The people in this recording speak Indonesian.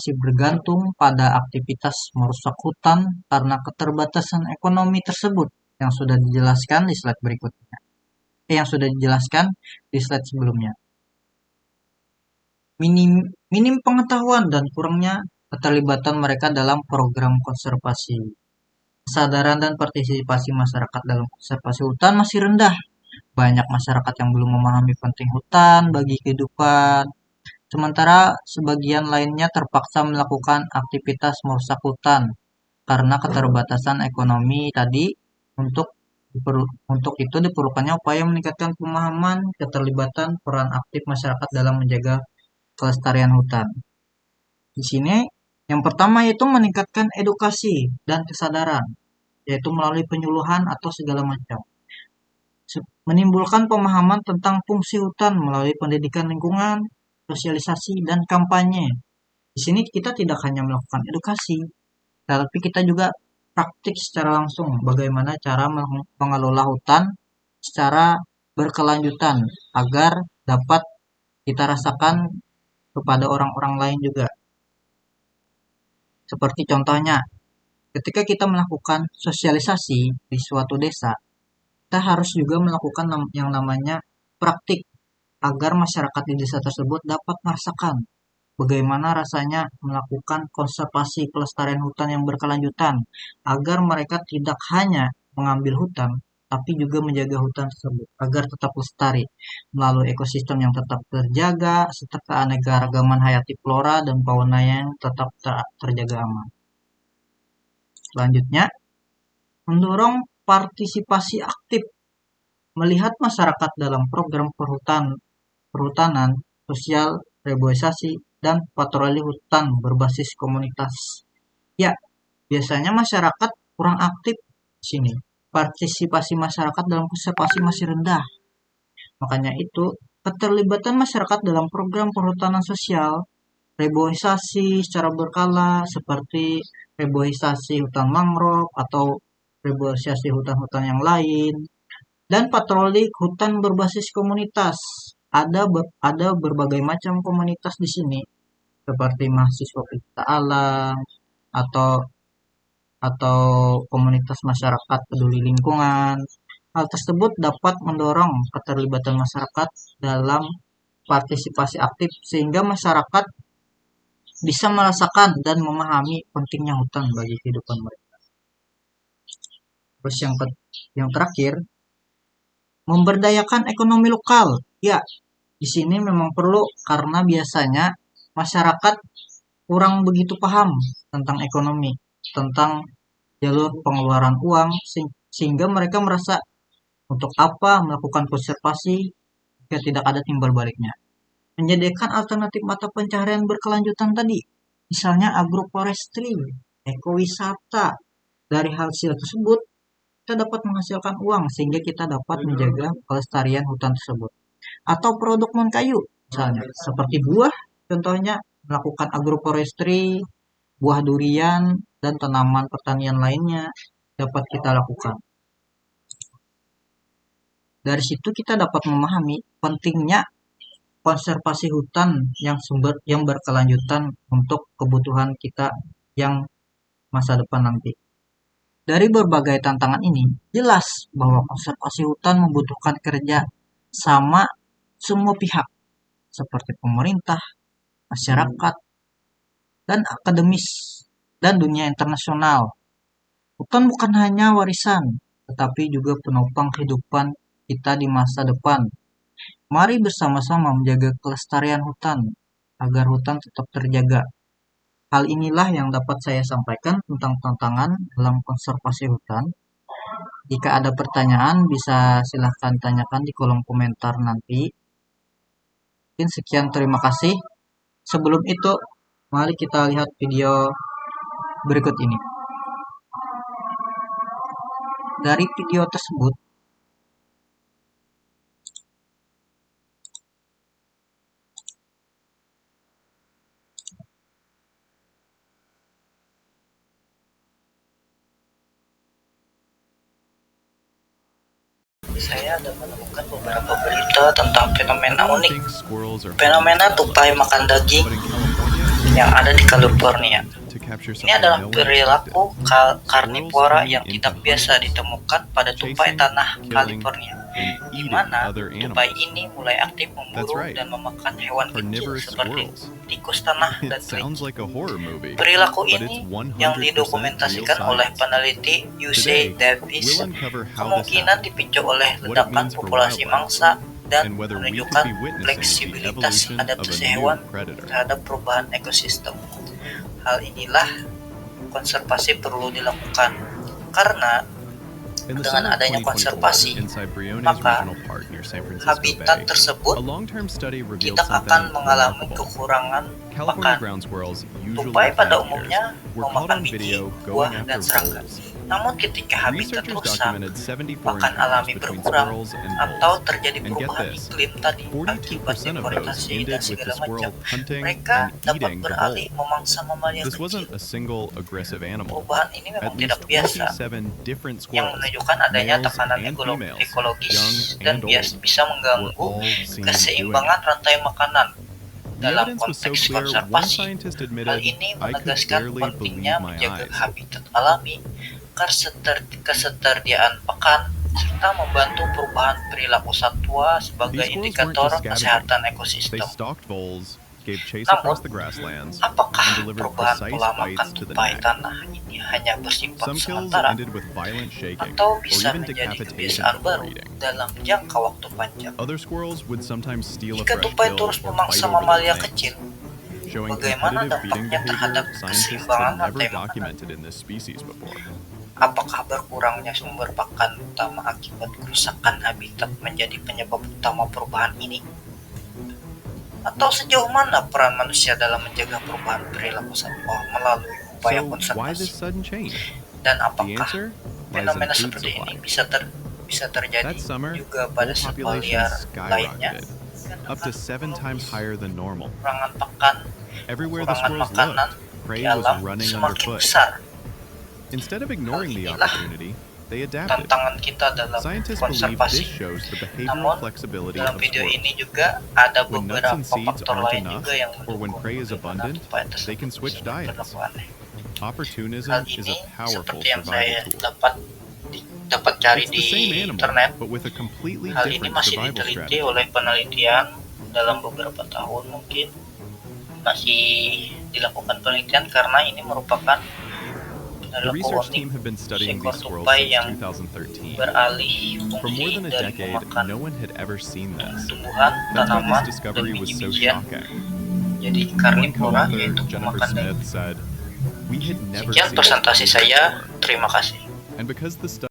masih bergantung pada aktivitas merusak hutan karena keterbatasan ekonomi tersebut yang sudah dijelaskan di slide berikutnya. Yang sudah dijelaskan di slide sebelumnya. Minim pengetahuan dan kurangnya keterlibatan mereka dalam program konservasi. Kesadaran dan partisipasi masyarakat dalam konservasi hutan masih rendah. Banyak masyarakat yang belum memahami penting hutan bagi kehidupan, sementara sebagian lainnya terpaksa melakukan aktivitas merusak hutan karena keterbatasan ekonomi tadi. Untuk itu diperlukannya upaya meningkatkan pemahaman, keterlibatan, peran aktif masyarakat dalam menjaga kelestarian hutan. Di sini yang pertama yaitu meningkatkan edukasi dan kesadaran, yaitu melalui penyuluhan atau segala macam. Menimbulkan pemahaman tentang fungsi hutan melalui pendidikan lingkungan, sosialisasi, dan kampanye. Di sini kita tidak hanya melakukan edukasi, tetapi kita juga praktik secara langsung bagaimana cara mengelola hutan secara berkelanjutan agar dapat kita rasakan kepada orang-orang lain juga. Seperti contohnya, ketika kita melakukan sosialisasi di suatu desa, kita harus juga melakukan yang namanya praktik agar masyarakat di desa tersebut dapat merasakan bagaimana rasanya melakukan konservasi pelestarian hutan yang berkelanjutan agar mereka tidak hanya mengambil hutan tapi juga menjaga hutan tersebut agar tetap lestari melalui ekosistem yang tetap terjaga serta keanekaragaman hayati flora dan fauna yang tetap terjaga aman. Selanjutnya, mendorong partisipasi aktif, melihat masyarakat dalam program perhutanan sosial, reboisasi, dan patroli hutan berbasis komunitas. Ya, biasanya masyarakat kurang aktif di sini. Partisipasi masyarakat dalam konservasi masih rendah. Makanya itu, keterlibatan masyarakat dalam program perhutanan sosial, reboisasi secara berkala seperti reboisasi hutan mangrove atau reboisasi hutan-hutan yang lain, dan patroli hutan berbasis komunitas. Ada berbagai macam komunitas di sini, seperti mahasiswa pencipta alam atau komunitas masyarakat peduli lingkungan. Hal tersebut dapat mendorong keterlibatan masyarakat dalam partisipasi aktif sehingga masyarakat bisa merasakan dan memahami pentingnya hutan bagi kehidupan mereka. Terus yang terakhir, memberdayakan ekonomi lokal. Ya, di sini memang perlu karena biasanya masyarakat kurang begitu paham tentang ekonomi, tentang jalur pengeluaran uang, sehingga mereka merasa untuk apa melakukan konservasi jika tidak ada timbal baliknya. Menyediakan alternatif mata pencaharian berkelanjutan tadi, misalnya agroforestry, ekowisata. Dari hasil tersebut, kita dapat menghasilkan uang sehingga kita dapat menjaga kelestarian hutan tersebut. Atau produk non kayu, misalnya seperti buah, contohnya melakukan agroforestry, buah durian, dan tanaman pertanian lainnya dapat kita lakukan. Dari situ kita dapat memahami pentingnya konservasi hutan yang berkelanjutan untuk kebutuhan kita yang masa depan nanti. Dari berbagai tantangan ini, jelas bahwa konservasi hutan membutuhkan kerja sama semua pihak, seperti pemerintah, masyarakat, dan akademis, dan dunia internasional. Hutan bukan hanya warisan, tetapi juga penopang kehidupan kita di masa depan. Mari bersama-sama menjaga kelestarian hutan, agar hutan tetap terjaga. Hal inilah yang dapat saya sampaikan tentang tantangan dalam konservasi hutan. Jika ada pertanyaan, bisa silahkan tanyakan di kolom komentar nanti. Mungkin sekian, terima kasih. Sebelum itu, mari kita lihat video berikut ini. Dari video tersebut, saya ada menemukan beberapa berita tentang fenomena unik. Fenomena tupai makan daging yang ada di California. To capture Ini something adalah no one perilaku expected. karnivora yang Squirrels tidak aim to biasa hunt, ditemukan pada tupai chasing, tanah killing, California, and di eating mana other tupai animals. ini mulai aktif That's memburu right. dan memakan hewan kecil Carnivorous seperti squirrels. tikus tanah dan It sounds kelinci. like a horror movie, Perilaku but ini it's 100% yang real didokumentasikan oleh science. peneliti UC Today, Davis we'll uncover how this kemungkinan happened, dipicu oleh what it ledakan means for populasi wildlife, mangsa dan and whether we could menunjukkan be witnessing the fleksibilitas evolution of a adaptasi new hewan predator. terhadap perubahan ekosistem. Hal inilah konservasi perlu dilakukan, karena In the dengan summer of adanya 2024, konservasi, inside Briones maka Regional Park near San Francisco habitat Bay, tersebut a long-term study revealed kita akan something mengalami remarkable. kekurangan California makan. ground squirrels, usually Tupai pada plant umumnya eaters, were caught memakan on biji, video buah, going dan after serangga. voles. Namun ketika habitat Researchers rusak, documented 74 makan encounters alami between berkurang squirrels and atau voles. terjadi And get perubahan this, iklim tadi 42% akibat of those deforestasi ended dan with segala the squirrel macam. hunting Mereka and dapat eating the beralih vole. memangsa mamalia This kecil. wasn't a single aggressive animal. Perubahan ini memang At tidak least biasa, 27 different yang squirrels, menunjukkan adanya males tekanan and females, ekologis young dan and bias old, bisa were mengganggu all seen doing keseimbangan it. rantai makanan. The Dalam evidence was so konteks clear, one konservasi, scientist hal admitted, ini "I could menegaskan barely pentingnya believe my menjaga eyes." habitat alami, ketersediaan pakan, serta membantu perubahan perilaku satwa sebagai These squirrels weren't indikator just scavenging. kesehatan They ekosistem. stalked voles, gave chase Namun, across the grasslands, apakah and delivered perubahan precise pola makan bites to the tupai neck. tanah ini hanya bersifat Some kills sementara, ended with violent shaking, atau or bisa even menjadi decapitation kebiasaan before baru eating. dalam jangka waktu panjang? Other squirrels would sometimes steal a Jika fresh tupai kill terus or memangsa fight over mamalia their kecil, mates, showing bagaimana competitive feeding dampaknya terhadap behavior scientists keseimbangan had never rantai makanan? documented in this species before. Apakah berkurangnya sumber pakan utama akibat kerusakan habitat menjadi penyebab utama perubahan ini? Atau sejauh mana peran manusia dalam menjaga perubahan perilaku satwa melalui upaya So why this konservasi? sudden change? Dan The apakah answer lies in fenomena food seperti ini supply. bisa terjadi That summer, juga vole pada satwa liar populations lainnya? skyrocketed, up to 7 times higher than normal. Kekurangan pakan, Everywhere the kekurangan squirrels makanan looked, prey di was alam running semakin underfoot. besar. Instead of ignoring the Inilah opportunity, they adapted. Tantangan kita dalam Scientists believe this konservasi. shows the behavioral Namun, flexibility dalam of video squirrels. ini juga ada When nuts beberapa and seeds faktor aren't lain enough, juga yang or when mendukung prey is bagaimana abundant, tupai they tersebut can switch bisa diets. berperilaku aneh. Opportunism Hal is ini a powerful seperti yang saya survival tool. dapat cari It's the di same animal, internet. but with a completely Hal ini different masih survival diteliti strategy. oleh penelitian dalam beberapa tahun, mungkin masih dilakukan penelitian karena ini merupakan The perilaku research unik team have been studying seekor these squirrels tupai since yang 2013. beralih For more fungsi than a dari decade, memakan no one had ever seen this. tumbuhan, That's why tanaman, this dan discovery was so biji-bijian shocking. jadi One karnivora, co-author, yaitu Jennifer pemakan Smith, daging. said, "We had never Sekian seen this presentasi before." saya, terima kasih. And because the study